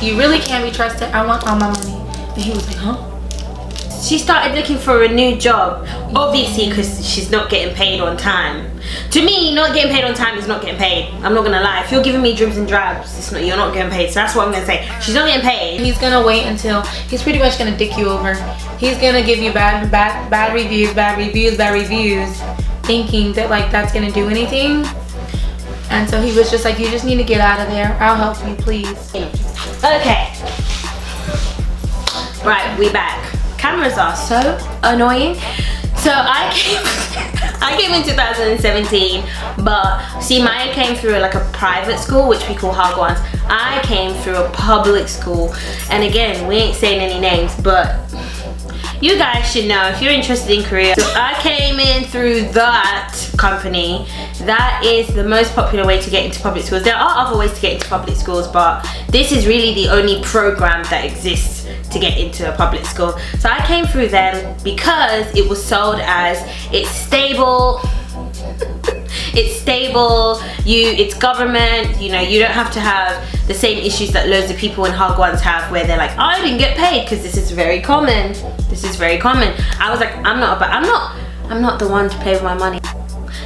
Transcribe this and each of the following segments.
you really can't be trusted. I want all my money. And he was like, huh? She started looking for a new job, obviously because she's not getting paid on time. To me, not getting paid on time is not getting paid. I'm not gonna lie. If you're giving me dribs and drabs, you're not getting paid. So that's what I'm gonna say. She's not getting paid. He's gonna wait until he's pretty much gonna dick you over. He's gonna give you bad reviews, thinking that like that's gonna do anything. And so he was just like, you just need to get out of there. I'll help you, please. Okay. Right, we back. Cameras are so annoying. So I came in 2017, but see, Maya came through like a private school, which we call Hagwons. I came through a public school, and again, we ain't saying any names, but you guys should know if you're interested in Korea. So I came in through that company. That is the most popular way to get into public schools. There are other ways to get into public schools, but this is really the only program that exists to get into a public school. So I came through them because it was sold as it's stable. It's stable, it's government, you know, you don't have to have the same issues that loads of people in Hagwons have where they're like, oh, I didn't get paid, because this is very common. This is very common. I was like, I'm not the one to pay with my money.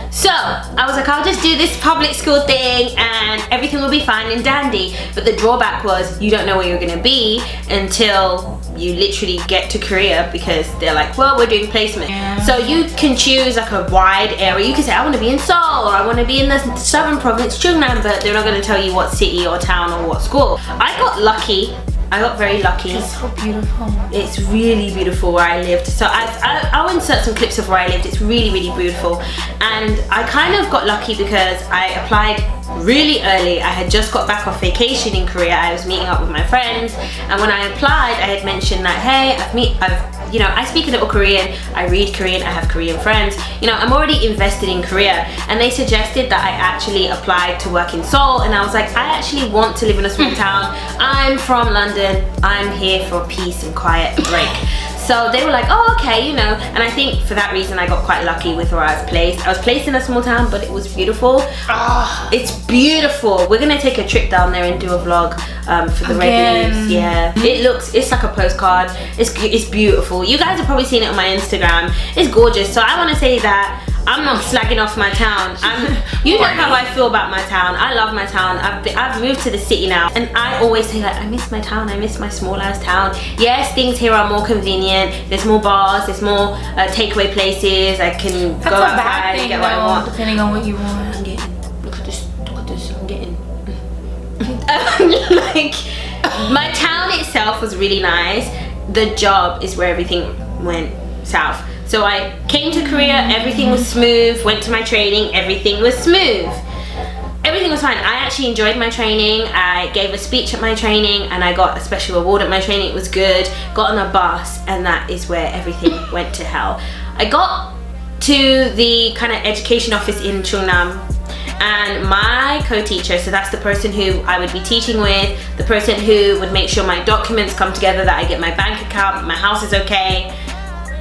So I was like, I'll just do this public school thing and everything will be fine and dandy. But the drawback was you don't know where you're gonna be until you literally get to Korea, because they're like, well, we're doing placement. So you can choose like a wide area. You can say, I want to be in Seoul, or I want to be in the southern province, Jungnam, but they're not going to tell you what city or town or what school. I got lucky. I got very lucky. It's so beautiful. It's really beautiful where I lived. So I'll insert some clips of where I lived. It's really, really beautiful. And I kind of got lucky because I applied really early. I had just got back off vacation in Korea. I was meeting up with my friends, and when I applied, I had mentioned that, hey, you know, I speak a little Korean, I read Korean, I have Korean friends, you know, I'm already invested in Korea. And they suggested that I actually applied to work in Seoul, and I was like, I actually want to live in a small town. I'm from London, I'm here for peace and quiet and break. So they were like, oh, okay, you know, and I think for that reason I got quite lucky with where I was placed. I was placed in a small town, but it was beautiful. Oh, it's beautiful. We're gonna take a trip down there and do a vlog for the regulars. Yeah, it's like a postcard. It's beautiful. You guys have probably seen it on my Instagram. It's gorgeous. So I want to say that I'm not slagging off my town. You know how I feel about my town. I love my town. I've moved to the city now, and I always say like, I miss my town. I miss my small ass town. Yes, things here are more convenient. There's more bars. There's more takeaway places. I can go outside and get what I want. Depending on what you want. I'm getting. Look at this. Look at this. I'm getting. Like, my town itself was really nice. The job is where everything went south. So I came to Korea, everything was smooth, went to my training, everything was smooth. Everything was fine. I actually enjoyed my training. I gave a speech at my training and I got a special award at my training. It was good. Got on a bus, and that is where everything went to hell. I got to the kind of education office in Jungnam, and my co-teacher, so that's the person who I would be teaching with, the person who would make sure my documents come together, that I get my bank account, my house is okay,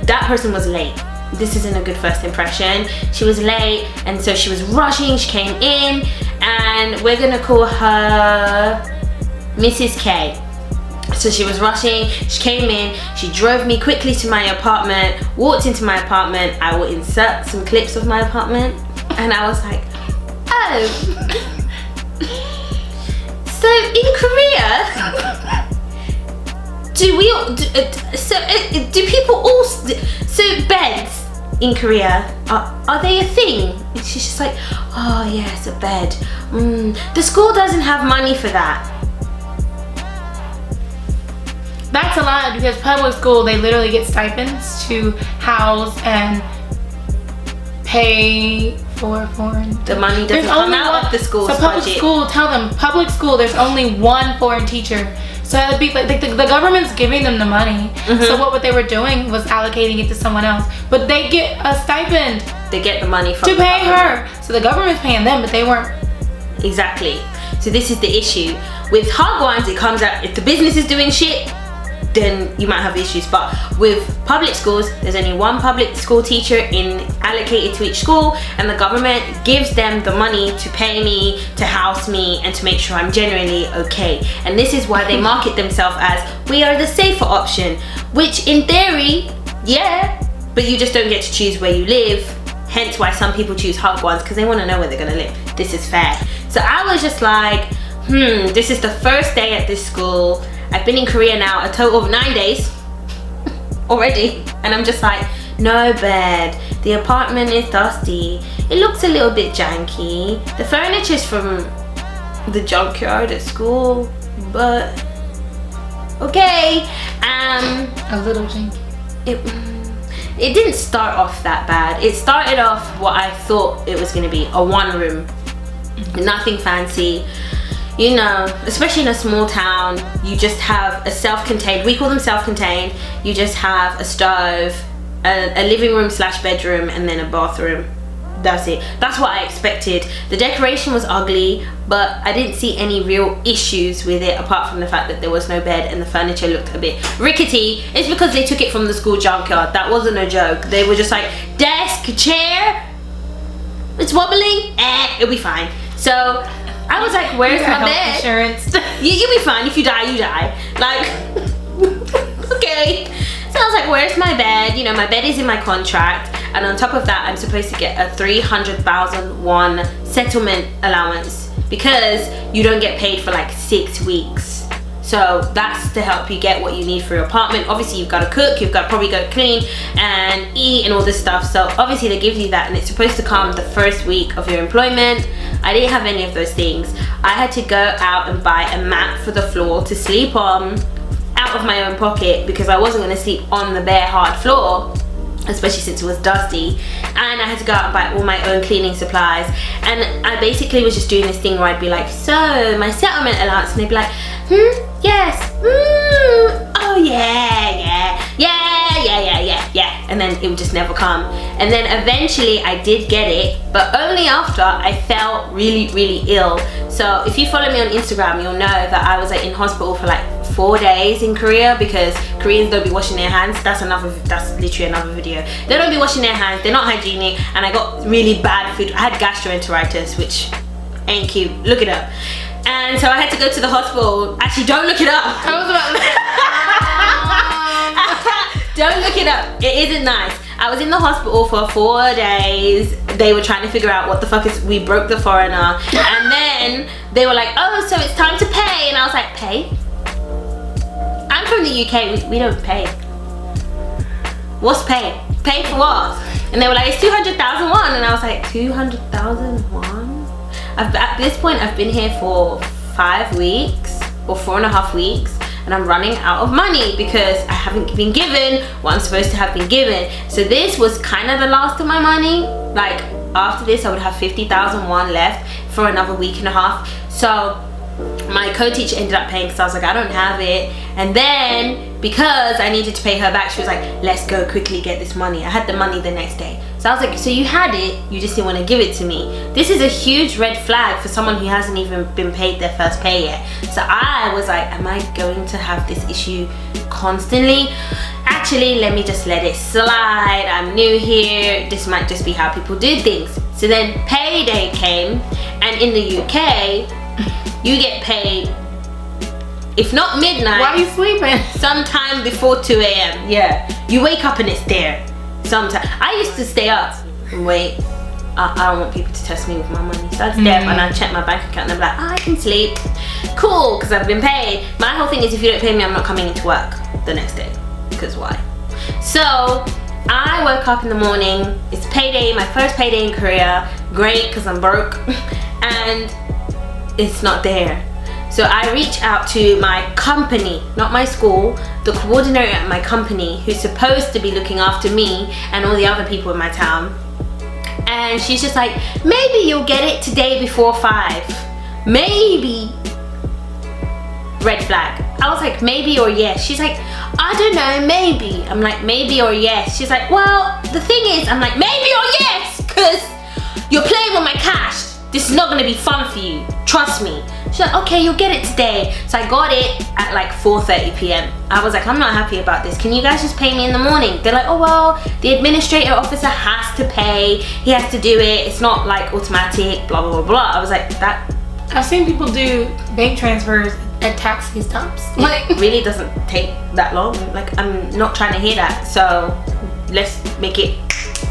that person was late. This isn't a good first impression. She was late, and so she was rushing. She came in, and we're gonna call her Mrs. K. So she was rushing, she came in, she drove me quickly to my apartment, walked into my apartment. I will insert some clips of my apartment, and I was like, oh. So in Korea, do people all, so beds in Korea, are they a thing? And she's just like, oh yes, a bed. The school doesn't have money for that. That's a lie, because public school, they literally get stipends to house and pay for foreign. The money doesn't come out of the school's budget. So public school, tell them, public school, there's only one foreign teacher. So it'd be like the government's giving them the money. So what they were doing was allocating it to someone else. But they get a stipend. They get the money from to pay her. So the government's paying them, but they weren't. Exactly. So this is the issue. With Hagwons, it comes out, if the business is doing shit, then you might have issues. But with public schools, there's only one public school teacher allocated to each school, and the government gives them the money to pay me, to house me, and to make sure I'm generally okay. And this is why they market themselves as, we are the safer option, which in theory, yeah, but you just don't get to choose where you live. Hence why some people choose Hagwons, because they want to know where they're going to live. This is fair. So I was just like, this is the first day at this school. I've been in Korea now a total of 9 days already, and I'm just like, no bed, the apartment is dusty, it looks a little bit janky, the furniture's from the junkyard at school, but okay. A little janky. It didn't start off that bad. It started off what I thought it was going to be, a one room, nothing fancy. You know, especially in a small town, you just have a self-contained, we call them self-contained, you just have a stove, a living room / bedroom, and then a bathroom. That's it. That's what I expected. The decoration was ugly, but I didn't see any real issues with it, apart from the fact that there was no bed and the furniture looked a bit rickety. It's because they took it from the school junkyard. That wasn't a joke. They were just like, desk, chair, it's wobbling, it'll be fine. So I was like, where's my bed? Insurance. You'll be fine. If you die, you die. Like, okay. So I was like, where's my bed? You know, my bed is in my contract. And on top of that, I'm supposed to get a 300,000 won settlement allowance, because you don't get paid for like 6 weeks. So that's to help you get what you need for your apartment. Obviously, you've got to cook, you've got to probably go clean and eat and all this stuff. So obviously they give you that, and it's supposed to come the first week of your employment. I didn't have any of those things. I had to go out and buy a mat for the floor to sleep on out of my own pocket, because I wasn't going to sleep on the bare hard floor, especially since it was dusty. And I had to go out and buy all my own cleaning supplies. And I basically was just doing this thing where I'd be like, so my settlement allowance, and they'd be like, yes, oh yeah, and then it would just never come. And then eventually I did get it, but only after I felt really ill. So if you follow me on Instagram, you'll know that I was like in hospital for like 4 days in Korea, because Koreans don't be washing their hands. That's literally another video. They don't be washing their hands, they're not hygienic, and I got really bad food. I had gastroenteritis, which ain't cute. Look it up. And so I had to go to the hospital. Actually, don't look it up. I was about to Don't look it up. It isn't nice. I was in the hospital for 4 days. They were trying to figure out what the fuck is, we broke the foreigner. And then they were like, oh, so it's time to pay. And I was like, pay? I'm from the UK, we don't pay. What's pay? Pay for what? And they were like, it's 200,000 won. And I was like, 200,000 won? At this point, I've been here for 5 weeks or 4.5 weeks, and I'm running out of money because I haven't been given what I'm supposed to have been given. So this was kind of the last of my money. Like, after this, I would have 50,000 won left for another week and a half. So my co-teacher ended up paying, because I was like, I don't have it. And then because I needed to pay her back, she was like, let's go quickly get this money. I had the money the next day. So I was like, so you had it, you just didn't want to give it to me. This is a huge red flag for someone who hasn't even been paid their first pay yet. So I was like, am I going to have this issue constantly? Actually, let me just let it slide. I'm new here. This might just be how people do things. So then payday came, and in the UK, you get paid, if not midnight, why are you sleeping? Sometime before 2 a.m. Yeah, you wake up and it's there. Sometime. I used to stay up and wait. I don't want people to test me with my money, so I'd stay up and I'd check my bank account and I'd be like, I can sleep. Cool, because I've been paid. My whole thing is, if you don't pay me, I'm not coming into work the next day. Because why? So I woke up in the morning. It's payday, my first payday in Korea. Great, because I'm broke. And it's not there. So I reach out to my company, not my school, the coordinator at my company, who's supposed to be looking after me and all the other people in my town. And she's just like, maybe you'll get it today before 5. Maybe. Red flag. I was like, maybe or yes. She's like, I don't know, maybe. I'm like, maybe or yes. She's like, well, the thing is, I'm like, maybe or yes, because you're playing with my cash. This is not gonna be fun for you. Trust me. She's like, okay, you'll get it today. So I got it at like 4:30 p.m. I was like, I'm not happy about this. Can you guys just pay me in the morning? They're like, oh well, the administrator officer has to pay. He has to do it. It's not like automatic, blah, blah, blah, blah. I was like, that. I've seen people do bank transfers at taxi stops. Like, it really doesn't take that long. Like, I'm not trying to hear that. So let's make it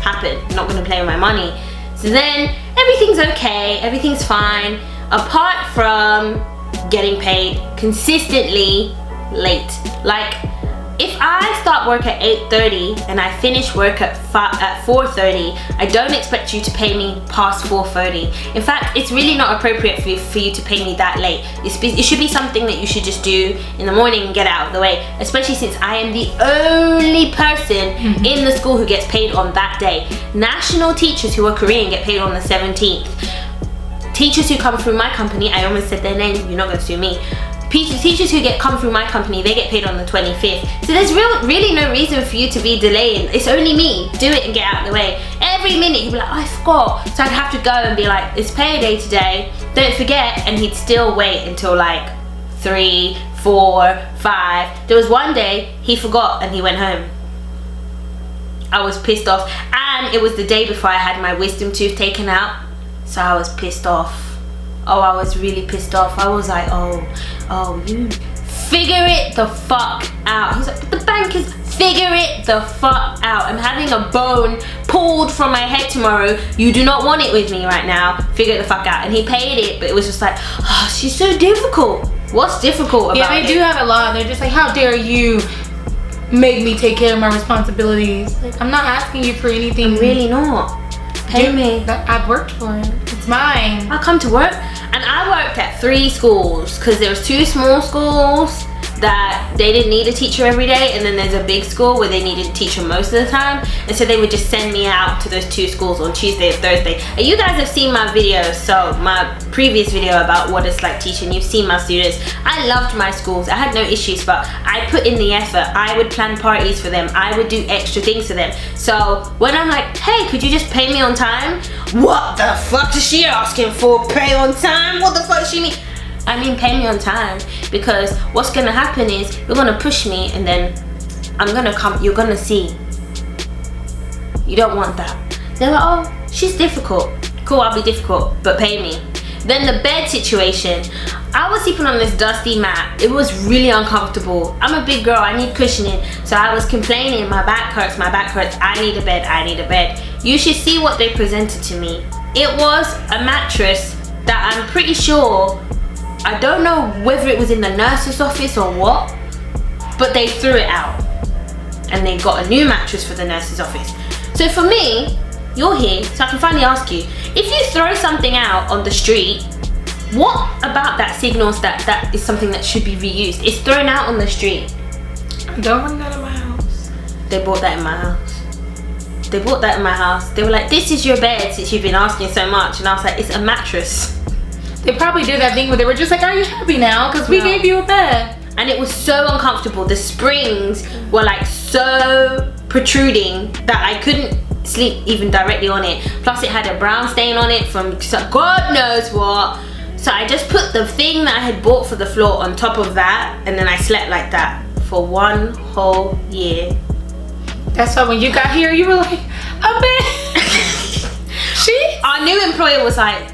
happen. I'm not gonna play with my money. So then everything's okay, everything's fine, apart from getting paid consistently late. Like, if I start work at 8:30 and I finish work at 4:30, I don't expect you to pay me past 4:30. In fact, it's really not appropriate for you to pay me that late. It should be something that you should just do in the morning and get out of the way, especially since I am the only person in the school who gets paid on that day. National teachers who are Korean get paid on the 17th. Teachers who come through my company, I almost said their name, you're not going to sue me. Teachers who come through my company, they get paid on the 25th. So there's really no reason for you to be delaying. It's only me. Do it and get out of the way. Every minute he'd be like, oh, I forgot. So I'd have to go and be like, it's payday today. Don't forget. And he'd still wait until like 3, 4, 5. There was one day he forgot and he went home. I was pissed off. And it was the day before I had my wisdom tooth taken out. So I was pissed off. Oh, I was really pissed off. I was like, oh, you figure it the fuck out. He's like, but the bank is, figure it the fuck out. I'm having a bone pulled from my head tomorrow. You do not want it with me right now. Figure it the fuck out. And he paid it, but it was just like, oh, she's so difficult. What's difficult about it? Yeah, they do have a law. They're just like, how dare you make me take care of my responsibilities? Like, I'm not asking you for anything. I'm really not. Pay me. That I've worked for it. It's mine. I come to work, and I worked at 3 schools because there was 2 small schools that they didn't need a teacher every day, and then there's a big school where they needed a teacher most of the time, and so they would just send me out to those 2 schools on Tuesday and Thursday. And you guys have seen my videos, so my previous video about what it's like teaching, you've seen my students. I loved my schools. I had no issues, but I put in the effort. I would plan parties for them. I would do extra things for them. So when I'm like, hey, could you just pay me on time? What the fuck is she asking for? Pay on time? What the fuck does she mean? I mean, pay me on time, because what's gonna happen is you're gonna push me, and then I'm gonna come, you're gonna see. You don't want that. They're like, oh, she's difficult. Cool, I'll be difficult, but pay me. Then the bed situation. I was sleeping on this dusty mat. It was really uncomfortable. I'm a big girl, I need cushioning. So I was complaining, my back hurts, I need a bed, I need a bed. You should see what they presented to me. It was a mattress that I'm pretty sure, I don't know whether it was in the nurse's office or what, but they threw it out. And they got a new mattress for the nurse's office. So for me, you're here, so I can finally ask you, if you throw something out on the street, what about that signals that is something that should be reused? It's thrown out on the street. Don't bring that in my house. They bought that in my house. They bought that in my house. They were like, this is your bed since you've been asking so much. And I was like, it's a mattress. They probably did that thing where they were just like, are you happy now? Because we gave you a bed. And it was so uncomfortable. The springs were like so protruding that I couldn't sleep even directly on it. Plus it had a brown stain on it from God knows what. So I just put the thing that I had bought for the floor on top of that, and then I slept like that for 1 whole year. That's why when you got here, you were like, a bed. Our new employer was like,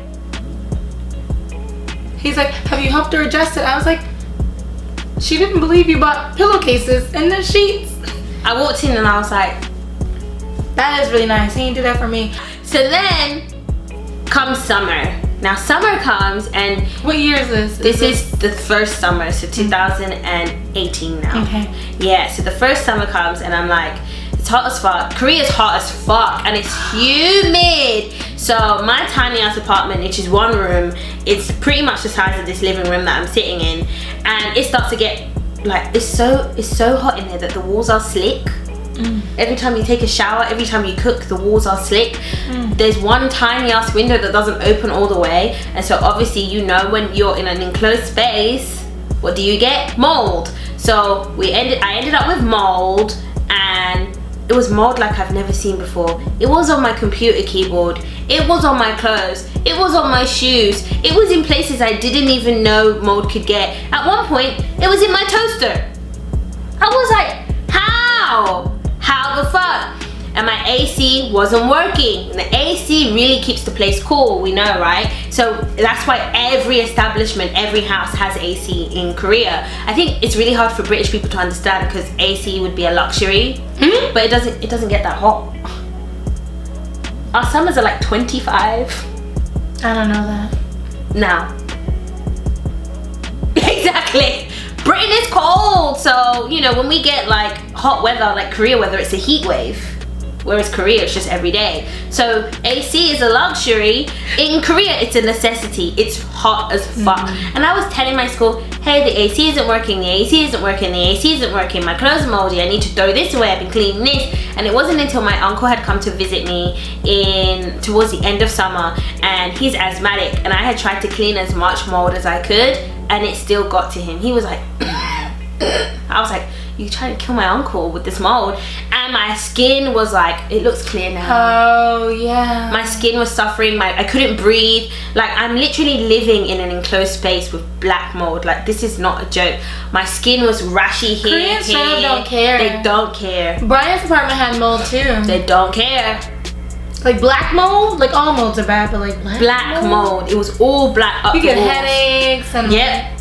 he's like, have you helped her adjust it? I was like, she didn't believe you bought pillowcases and the sheets. I walked in and I was like, that is really nice. He didn't do that for me. So then comes summer. Now summer comes, and what year is this? This is the first summer, so 2018 now. Okay. Yeah, so the first summer comes and I'm like, it's hot as fuck. Korea's hot as fuck and it's humid. So my tiny ass apartment, which is 1 room, it's pretty much the size of this living room that I'm sitting in, and it starts to get like, it's so hot in there that the walls are slick. Every time you take a shower, every time you cook, the walls are slick. There's one tiny ass window that doesn't open all the way, and so obviously, you know, when you're in an enclosed space, what do you get? Mold. So I ended up with mold, and it was mold like I've never seen before. It was on my computer keyboard. It was on my clothes. It was on my shoes. It was in places I didn't even know mold could get. At one point, it was in my toaster. I was like, how? How the fuck? And my AC wasn't working. And the AC really keeps the place cool, we know, right? So that's why every establishment, every house has AC in Korea. I think it's really hard for British people to understand because AC would be a luxury, but it doesn't get that hot. Our summers are like 25. I don't know that. Now. Exactly. Britain is cold, so you know when we get like hot weather, like Korea weather, it's a heat wave. Whereas Korea, it's just every day. So AC is a luxury. In Korea, it's a necessity. It's hot as fuck. And I was telling my school, hey, the AC isn't working, the AC isn't working, the AC isn't working. My clothes are moldy. I need to throw this away. I've been cleaning this. And it wasn't until my uncle had come to visit me towards the end of summer, and he's asthmatic, and I had tried to clean as much mold as I could, and it still got to him. He was like, I was like, you trying to kill my uncle with this mold? And my skin was like, it looks clear now. Oh yeah. My skin was suffering. I couldn't breathe. Like I'm literally living in an enclosed space with black mold. Like this is not a joke. My skin was rashy here. Koreans still don't care. They don't care. Brian's apartment had mold too. They don't care. Like black mold, like all molds are bad, but like black mold. It was all black up. You the get walls. headaches and yep.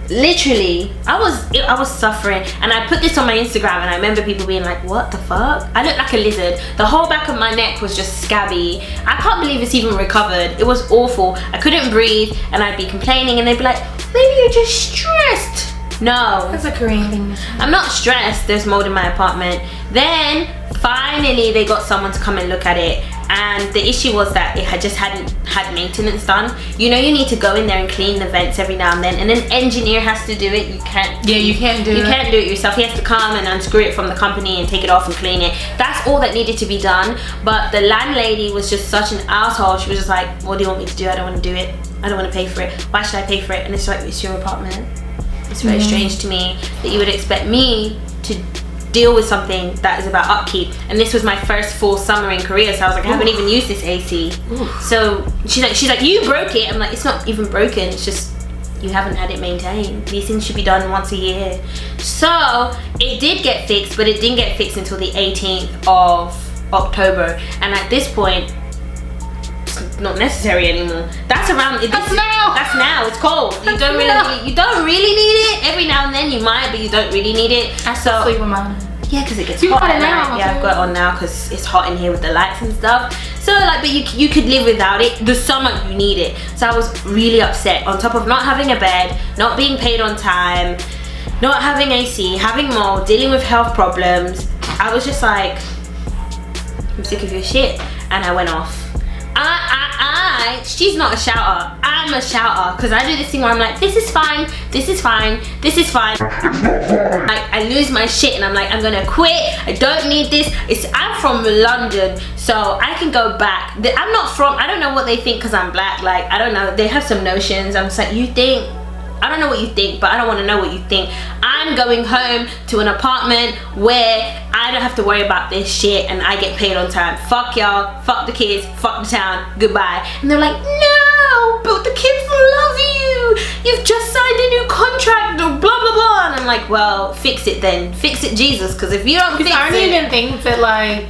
Literally, I was suffering, and I put this on my Instagram, and I remember people being like, what the fuck? I looked like a lizard. The whole back of my neck was just scabby. I can't believe it's even recovered. It was awful. I couldn't breathe, and I'd be complaining, and they'd be like, maybe you're just stressed. No. That's a Korean thing to say. I'm not stressed. There's mold in my apartment. Then finally they got someone to come and look at it, and the issue was that it hadn't had maintenance done. You know, you need to go in there and clean the vents every now and then, and an engineer has to do it. You can't do it yourself. He has to come and unscrew it from the company and take it off and clean it. That's all that needed to be done. But the landlady was just such an asshole. She was just like, what do you want me to do? I don't want to do it. I don't want to pay for it. Why should I pay for it? And it's like, it's your apartment. It's very strange to me that you would expect me to deal with something that is about upkeep. And this was my first full summer in Korea, so I was like, I haven't even used this AC. So she's like, you broke it. I'm like, it's not even broken, it's just you haven't had it maintained. These things should be done once a year. So it did get fixed, but it didn't get fixed until the 18th of October. And at this point, it's not necessary anymore. That's now. It's cold. You don't really need it. Every now and then you might, but you don't really need it. I still sleep with mine. Yeah, because it gets You hot got it at now, night. Yeah, I've got it on now because it's hot in here with the lights and stuff. So like, but you could live without it. The summer you need it. So I was really upset. On top of not having a bed, not being paid on time, not having AC, having mold, dealing with health problems. I was just like, I'm sick of your shit, and I went off. She's not a shouter. I'm a shouter because I do this thing where I'm like, this is fine, this is fine, this is fine. I lose my shit and I'm like, I'm gonna quit. I don't need this. I'm from London, so I can go back. I don't know what they think because I'm black. Like, I don't know. They have some notions. I'm just like, you think? I don't know what you think, but I don't want to know what you think. I'm going home to an apartment where I don't have to worry about this shit and I get paid on time. Fuck y'all, fuck the kids, fuck the town, goodbye. And they're like, no, but the kids love you. You've just signed a new contract, blah, blah, blah. And I'm like, well, fix it then. Fix it, Jesus, because if you don't fix it. Aren't even things that like,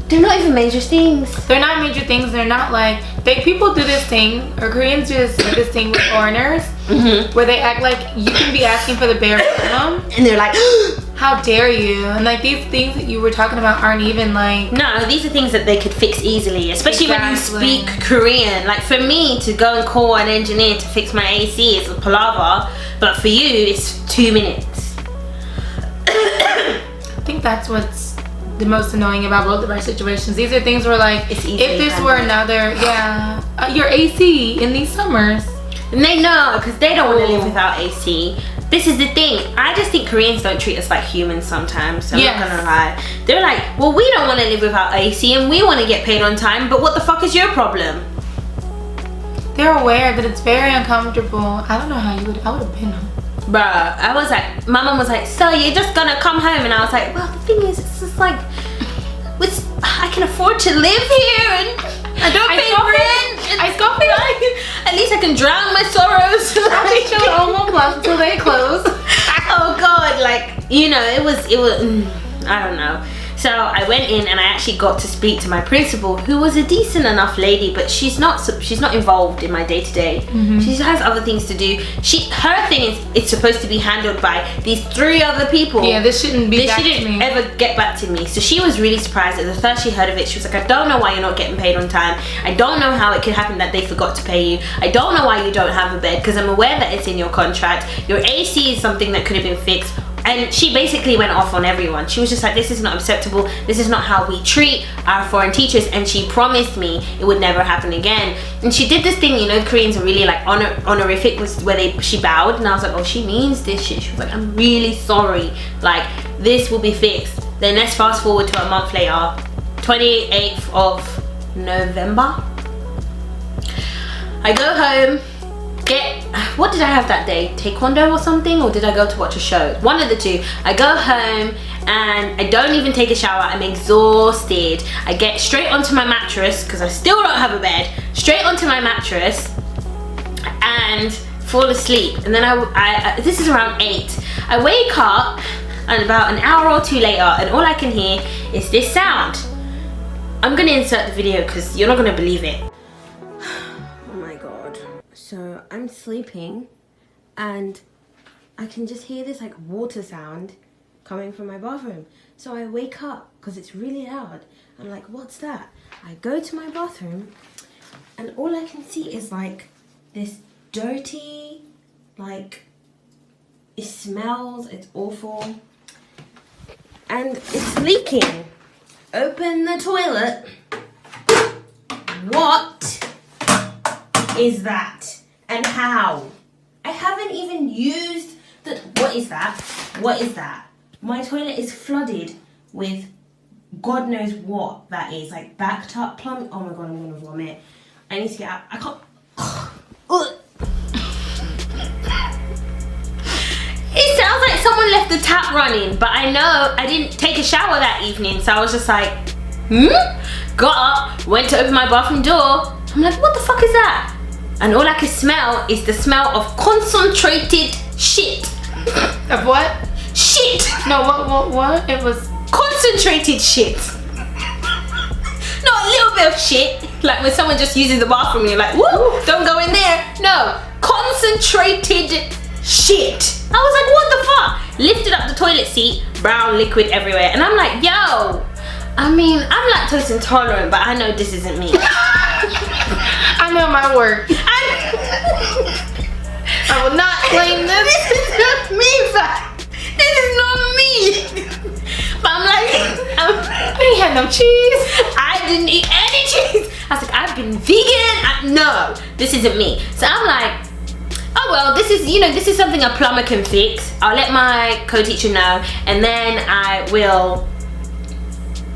they're not even major things. They're not major things. They're not like, people do this thing, or Koreans do this thing with foreigners, where they act like you can be asking for the bare minimum, and they're like, how dare you? And like these things that you were talking about aren't even like. No, these are things that they could fix easily, especially when you speak Korean. Like for me to go and call an engineer to fix my AC is a palaver, but for you it's 2 minutes. I think that's what's the most annoying about both of our situations. These are things where like, if this were another, your AC in these summers. And they know, because they don't want to live without AC. This is the thing. I just think Koreans don't treat us like humans sometimes. I'm not gonna lie. They're like, well, we don't want to live without AC and we want to get paid on time, but what the fuck is your problem? They're aware that it's very uncomfortable. I don't know how I would have been home. Bruh, I was like, my mom was like, so you're just gonna come home? And I was like, well, the thing is, it's just like, I can afford to live here and I don't pay rent. I scoffed it. At least I can drown my sorrows. I chill at Home Plus until they close. Oh God, like, you know, it was, I don't know. So I went in and I actually got to speak to my principal, who was a decent enough lady, but she's not involved in my day-to-day. She has other things to do. Her thing is, it's supposed to be handled by these 3 other people. Yeah, this shouldn't be back to me. She didn't ever get back to me. So she was really surprised. At the first she heard of it, she was like, I don't know why you're not getting paid on time. I don't know how it could happen that they forgot to pay you. I don't know why you don't have a bed, because I'm aware that it's in your contract. Your AC is something that could have been fixed. And she basically went off on everyone. She was just like, this is not acceptable. This is not how we treat our foreign teachers. And she promised me it would never happen again. And she did this thing, you know, Koreans are really like honorific, was where she bowed. And I was like, oh, she means this shit. She was like, I'm really sorry. Like, this will be fixed. Then let's fast forward to a month later, 28th of November. I go home. What did I have that day? Taekwondo or something? Or did I go to watch a show? One of the two. I go home and I don't even take a shower. I'm exhausted. I get straight onto my mattress, because I still don't have a bed, straight onto my mattress and fall asleep. And then I this is around 8. I wake up and about an hour or 2 later, and all I can hear is this sound. I'm gonna insert the video because you're not gonna believe it. So I'm sleeping and I can just hear this like water sound coming from my bathroom. So I wake up because it's really loud. I'm like, what's that? I go to my bathroom and all I can see is like this dirty, like, it smells, it's awful. And it's leaking. Open the toilet. What is that? And how? I haven't even used the... What is that? What is that? My toilet is flooded with God knows what that is. Like backed up plumbing. Oh my God, I'm gonna vomit. I need to get out. I can't... It sounds like someone left the tap running, but I know I didn't take a shower that evening, so I was just like, Got up, went to open my bathroom door. I'm like, what the fuck is that? And all I could smell is the smell of concentrated shit. Of what? Shit. No, what? It was concentrated shit. Not a little bit of shit. Like when someone just uses the bathroom and you're like, woo, don't go in there. No, concentrated shit. I was like, what the fuck? Lifted up the toilet seat, brown liquid everywhere. And I'm like, yo, I mean, I'm lactose intolerant, but I know this isn't me. I know my work. I will not claim this. This is not me, fam. This is not me. But I'm like, I ain't had no cheese. I didn't eat any cheese. I was like, I've been vegan. No, this isn't me. So I'm like, oh well, this is, you know, this is something a plumber can fix. I'll let my co-teacher know, and then I will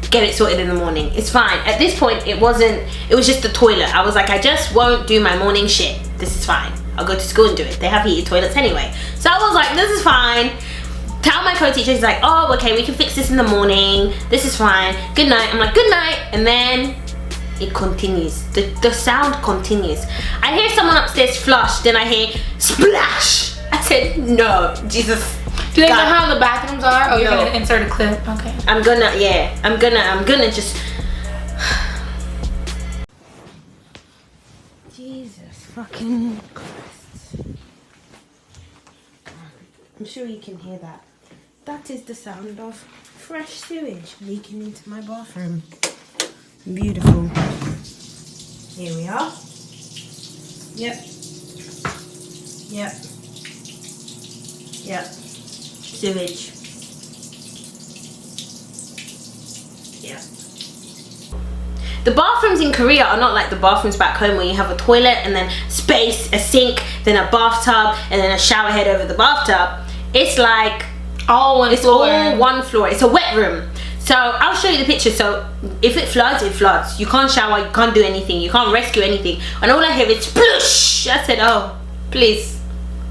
get it sorted in the morning. It's fine. At this point, it was just the toilet. I was like, I just won't do my morning shit. This is fine. I'll go to school and do it. They have heated toilets anyway. So I was like, this is fine. Tell my co-teacher, he's like, oh, okay, we can fix this in the morning. This is fine. Good night. I'm like, good night. And then it continues. The sound continues. I hear someone upstairs flush, then I hear splash. I said, no, Jesus. Do they know how the bathrooms are? Oh, you're gonna insert a clip. Okay. I'm gonna just. Jesus fucking Christ. I'm sure you can hear that. That is the sound of fresh sewage leaking into my bathroom. Beautiful. Here we are. Yep. Sewage. Yeah. The bathrooms in Korea are not like the bathrooms back home where you have a toilet and then space, a sink, then a bathtub, and then a shower head over the bathtub. It's like all one floor. All one floor. It's a wet room. So I'll show you the picture. So if it floods, it floods. You can't shower, you can't do anything, you can't rescue anything. And all I hear is sploosh. I said, oh, please.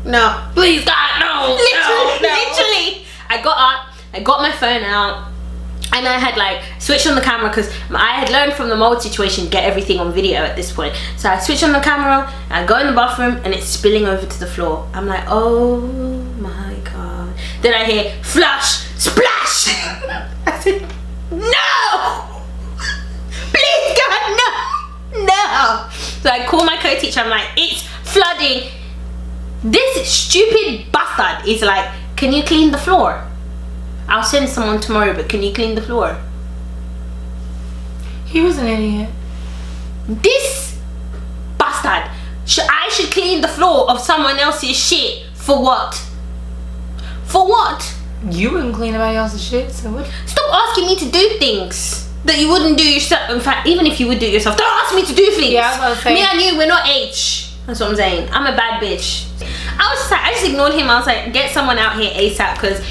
No. Please, God, no. Literally. I got up, I got my phone out, And I had like switched on the camera because I had learned from the mold situation, get everything on video at this point. So I switched on the camera, I go in the bathroom and it's spilling over to the floor. I'm like, oh my God. Then I hear flush, splash. I said, no, please God, no, no. So I call my co-teacher, I'm like, it's flooding. This stupid bastard is like, can you clean the floor? I'll send someone tomorrow, but can you clean the floor? He was an idiot. This bastard. I should clean the floor of someone else's shit. For what? For what? You wouldn't clean anybody else's shit, so what? Stop asking me to do things that you wouldn't do yourself. In fact, even if you would do it yourself, don't ask me to do things. Yeah, I was about to say. Me and you, we're not age. That's what I'm saying. I'm a bad bitch. I just ignored him. I was like, get someone out here ASAP, because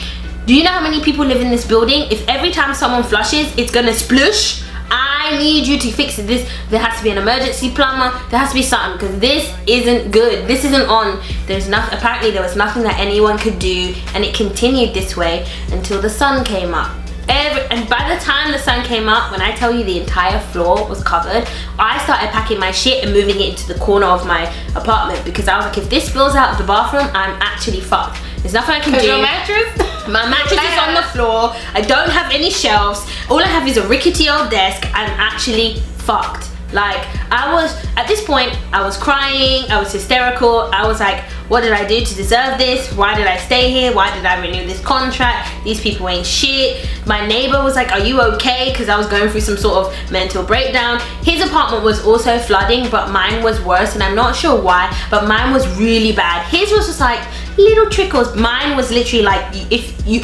do you know how many people live in this building? If every time someone flushes, it's gonna splush, I need you to fix this. There has to be an emergency plumber. There has to be something, because this isn't good. This isn't on. There's nothing. Apparently, there was nothing that anyone could do, and it continued this way until the sun came up. And by the time the sun came up, when I tell you the entire floor was covered, I started packing my shit and moving it into the corner of my apartment, because I was like, if this spills out of the bathroom, I'm actually fucked. There's nothing I can do. Your mattress? My mattress is on the floor. I don't have any shelves. All I have is a rickety old desk. I'm actually fucked. Like, I was, at this point, I was crying, I was hysterical. I was like, what did I do to deserve this? Why did I stay here? Why did I renew this contract? These people ain't shit. My neighbor was like, are you okay? Because I was going through some sort of mental breakdown. His apartment was also flooding, but mine was worse, and I'm not sure why, but mine was really bad. His was just like little trickles. Mine was literally like,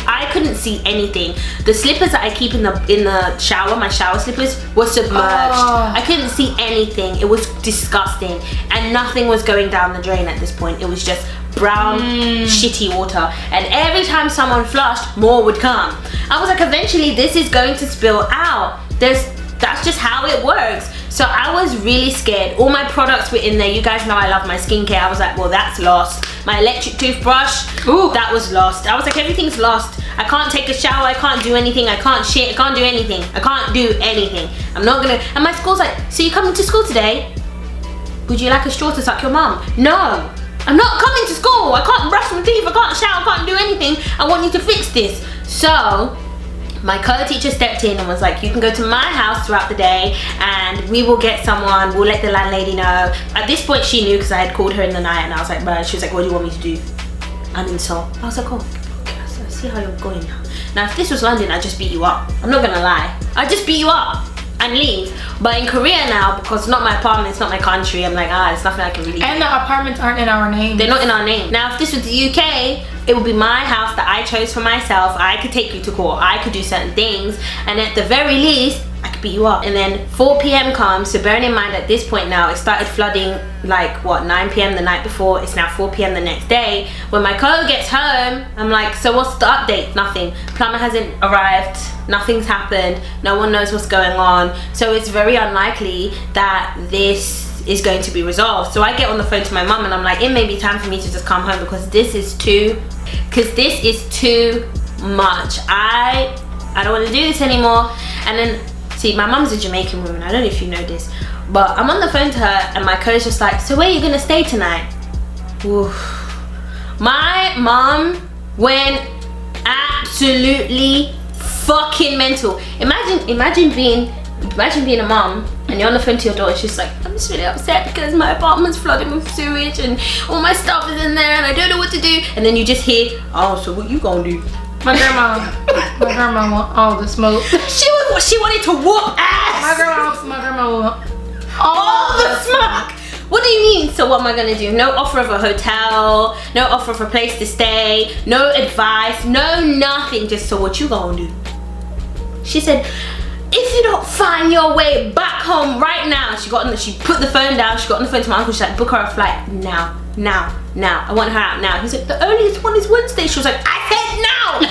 I couldn't see anything. The slippers that I keep in the shower, my shower slippers, were submerged. I couldn't see anything. It was disgusting, and nothing was going down the drain at this point. It was just brown shitty water, and every time someone flushed, more would come. I was like, eventually this is going to spill out. That's just how it works. So I was really scared. All my products were in there. You guys know I love my skincare. I was like, well, that's lost. My electric toothbrush, ooh, that was lost. I was like, everything's lost. I can't take a shower. I can't do anything. I can't shit. I can't do anything. I can't do anything. I'm not gonna. And my school's like, so you coming to school today? Would you like a straw to suck your mum? No, I'm not coming to school. I can't brush my teeth. I can't shower. I can't do anything. I want you to fix this. So my co-teacher stepped in and was like, you can go to my house throughout the day and we will get someone, we'll let the landlady know. At this point she knew, because I had called her in the night, and I was like, bruh, she was like, what do you want me to do? I'm in Seoul. I was like, oh, okay, I see how you're going now. Now if this was London, I'd just beat you up. I'm not gonna lie. I'd just beat you up and leave. But in Korea now, because it's not my apartment, it's not my country, I'm like, there's nothing I can really do. And the apartments aren't in our name. They're not in our name. Now if this was the UK, it would be my house that I chose for myself. I could take you to court. I could do certain things, and at the very least, I could beat you up. And then 4 p.m. comes, so bearing in mind at this point now, it started flooding like what, 9 p.m. the night before. It's now 4 p.m. the next day. When my co gets home, I'm like, so what's the update? Nothing. Plumber hasn't arrived. Nothing's happened. No one knows what's going on. So it's very unlikely that this is going to be resolved. So I get on the phone to my mum and I'm like, it may be time for me to just come home, because this is too much. I don't want to do this anymore. And then, see, my mum's a Jamaican woman. I don't know if you know this, but I'm on the phone to her and my co's just like, so where are you gonna stay tonight? Oof. My mum went absolutely fucking mental. Imagine being a mum and you're on the phone to your daughter. She's like, I'm just really upset because my apartment's flooded with sewage and all my stuff is in there and I don't know what to do. And then you just hear, oh, so what you gonna do? My grandma want all the smoke. She wanted to whoop ass. My grandma want all the smoke. What do you mean? So what am I gonna do? No offer of a hotel, no offer of a place to stay, no advice, no nothing. Just, so what you gonna do? She said, if you don't find your way back home right now. She put the phone down. She got on the phone to my uncle. She's like, book her a flight now. I want her out now. He's like, the earliest one is Wednesday. She was like, I said now. I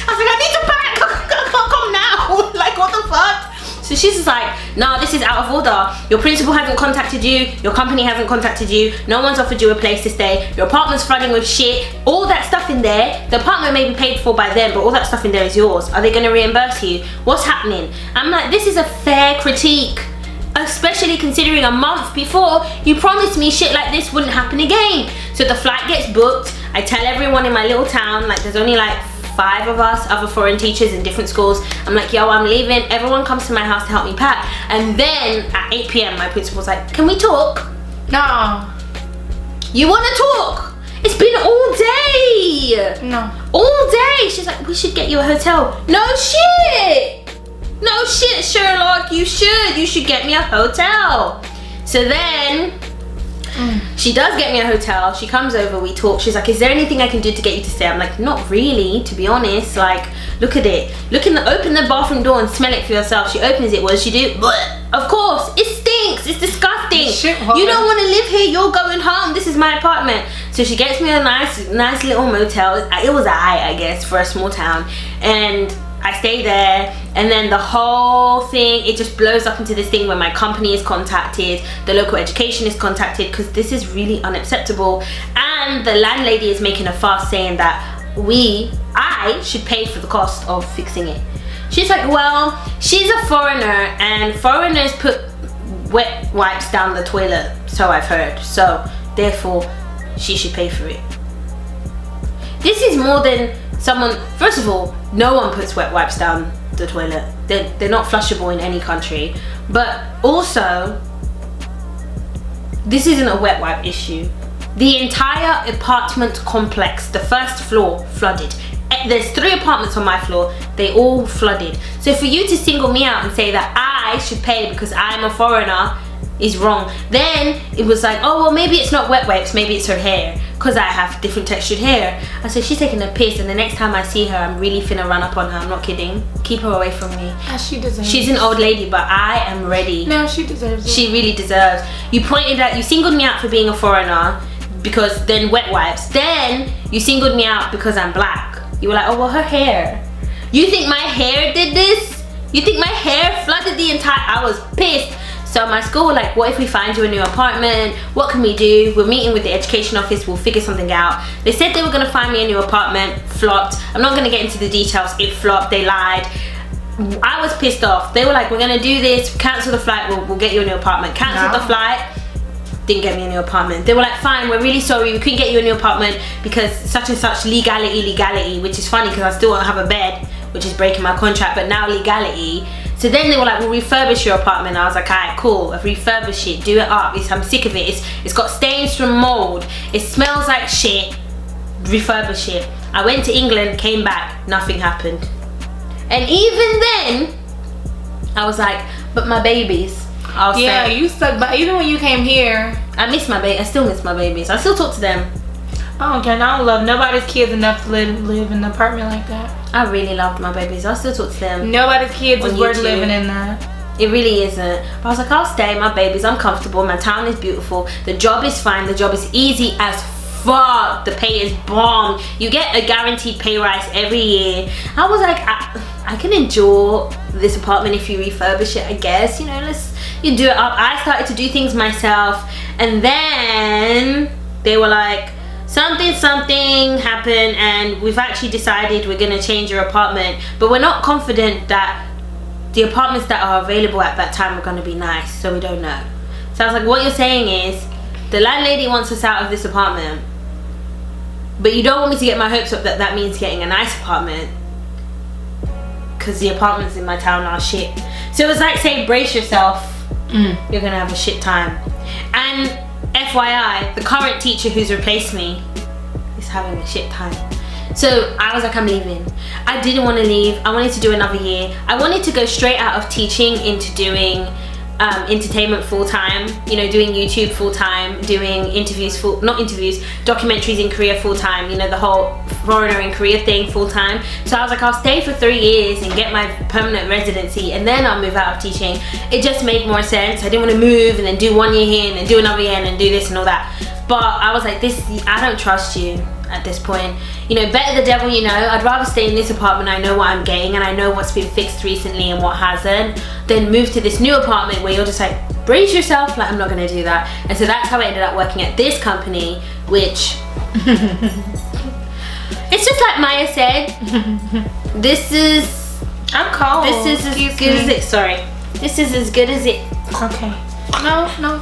was like, I need to pack. I can't come now. Like, what the fuck? So So she's just like, no, this is out of order. Your principal hasn't contacted you. Your company hasn't contacted you. No one's offered you a place to stay. Your apartment's flooding with shit. All that stuff in there, the apartment may be paid for by them, but all that stuff in there is yours. Are they going to reimburse you? What's happening? I'm like, this is a fair critique. Especially considering a month before you promised me shit like this wouldn't happen again. So the flight gets booked. I tell everyone in my little town, like there's only like 5 of us, other foreign teachers in different schools. I'm like, yo, I'm leaving. Everyone comes to my house to help me pack. And then at 8 p.m. my principal's like, can we talk? No. You want to talk? It's been all day. No. All day. She's like, we should get you a hotel. No shit. No shit, Sherlock, you should get me a hotel. So then she does get me a hotel. She comes over, we talk. She's like, is there anything I can do to get you to stay? I'm like, not really, to be honest. Like, look at it. Open the bathroom door and smell it for yourself. She opens it. What does she do? Blech. Of course, it stinks. It's disgusting. You don't want to live here. You're going home. This is my apartment. So she gets me a nice little motel. It was I guess, for a small town. And I stay there, and then the whole thing, it just blows up into this thing where my company is contacted, the local education is contacted, because this is really unacceptable, and the landlady is making a fuss saying that I should pay for the cost of fixing it. She's like, well, she's a foreigner, and foreigners put wet wipes down the toilet, so I've heard, so therefore she should pay for it. This is more than someone, first of all, no one puts wet wipes down the toilet. They're not flushable in any country. But also, this isn't a wet wipe issue. The entire apartment complex, the first floor, flooded. There's 3 apartments on my floor, they all flooded. So for you to single me out and say that I should pay because I'm a foreigner is wrong. Then it was like, oh well, maybe it's not wet wipes, maybe it's her hair, because I have different textured hair. I said, she's taking a piss, and the next time I see her, I'm really finna run up on her. I'm not kidding. Keep her away from me. As she deserves. She's an old lady, but I am ready. No, she deserves it. She really deserves. You singled me out for being a foreigner because then wet wipes. Then you singled me out because I'm black. You were like, oh well, her hair. You think my hair did this? You think my hair flooded the entire, I was pissed. So my school were like, what if we find you a new apartment? What can we do? We're meeting with the education office, we'll figure something out. They said they were gonna find me a new apartment, flopped. I'm not gonna get into the details, it flopped, they lied. I was pissed off. They were like, we're gonna do this, cancel the flight, we'll get you a new apartment. Cancelled the flight, didn't get me a new apartment. They were like, fine, we're really sorry, we couldn't get you a new apartment because such and such legality, which is funny because I still don't have a bed, which is breaking my contract, but now legality. So then they were like, we'll refurbish your apartment. I was like, alright, cool, I've refurbished it, do it up. I'm sick of it. It's got stains from mold. It smells like shit. Refurbish it. I went to England, came back, nothing happened. And even then, I was like, but my babies. Yeah, you stuck by, even when you came here. I miss my baby. I still miss my babies. I still talk to them. I don't care. I don't love nobody's kids enough to live in an apartment like that. I really loved my babies. I still talk to them. Nobody's kids is worth living in that. It really isn't. But I was like, I'll stay. My babies, I'm comfortable. My town is beautiful. The job is fine. The job is easy as fuck. The pay is bomb. You get a guaranteed pay rise every year. I was like, I can endure this apartment if you refurbish it, I guess. You know, you do it up. I started to do things myself, and then they were like, something happened and we've actually decided we're gonna change your apartment, but we're not confident that the apartments that are available at that time are gonna be nice, so we don't know. So I was like, what you're saying is the landlady wants us out of this apartment, but you don't want me to get my hopes up that means getting a nice apartment, because the apartments in my town are shit. So it was like saying, brace yourself, you're gonna have a shit time. And FYI, the current teacher who's replaced me is having a shit time. So I was like, I'm leaving. I didn't want to leave. I wanted to do another year. I wanted to go straight out of teaching into doing entertainment full-time, you know, doing YouTube full-time, doing documentaries in Korea full-time, you know, the whole foreigner in Korea thing full-time. So I was like, I'll stay for 3 years and get my permanent residency, and then I'll move out of teaching. It just made more sense. I didn't want to move and then do 1 year here and then do another year and then do this and all that. But I was like, I don't trust you. at this point. You know, better the devil you know. I'd rather stay in this apartment. I know what I'm getting and I know what's been fixed recently and what hasn't, than move to this new apartment where you're just like, brace yourself, like I'm not gonna do that. And so that's how I ended up working at this company, which it's just like Maya said, this is, I'm cold. this is as good as it, sorry. This is as good as it, Okay. No.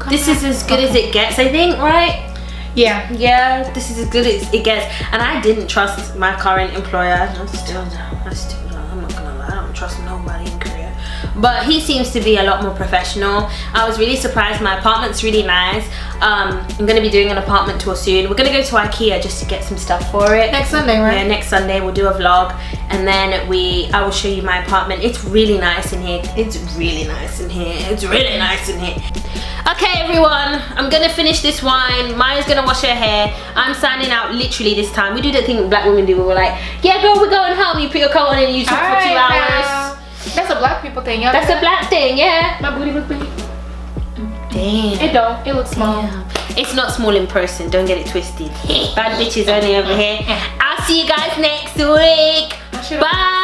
this is as good as it gets, I think, right? Yeah. Yeah, this is as good as it gets. And I didn't trust my current employer. I'm not gonna lie, I don't trust nobody in Korea. But he seems to be a lot more professional. I was really surprised. My apartment's really nice. I'm gonna be doing an apartment tour soon. We're gonna go to IKEA just to get some stuff for it. Next Sunday, right? Yeah, next Sunday we'll do a vlog, and then I will show you my apartment. It's really nice in here. It's really nice in here. It's really nice in here. Okay, everyone, I'm gonna finish this wine. Maya's gonna wash her hair. I'm signing out literally this time. We do that thing black women do where we're like, yeah, girl, we're going home. You put your coat on and you talk for 2 hours. Now. That's a black people thing. That's a black thing, yeah. My booty look big. Damn. It don't. It looks small. Damn. It's not small in person. Don't get it twisted. Bad bitches only over here. I'll see you guys next week. Bye.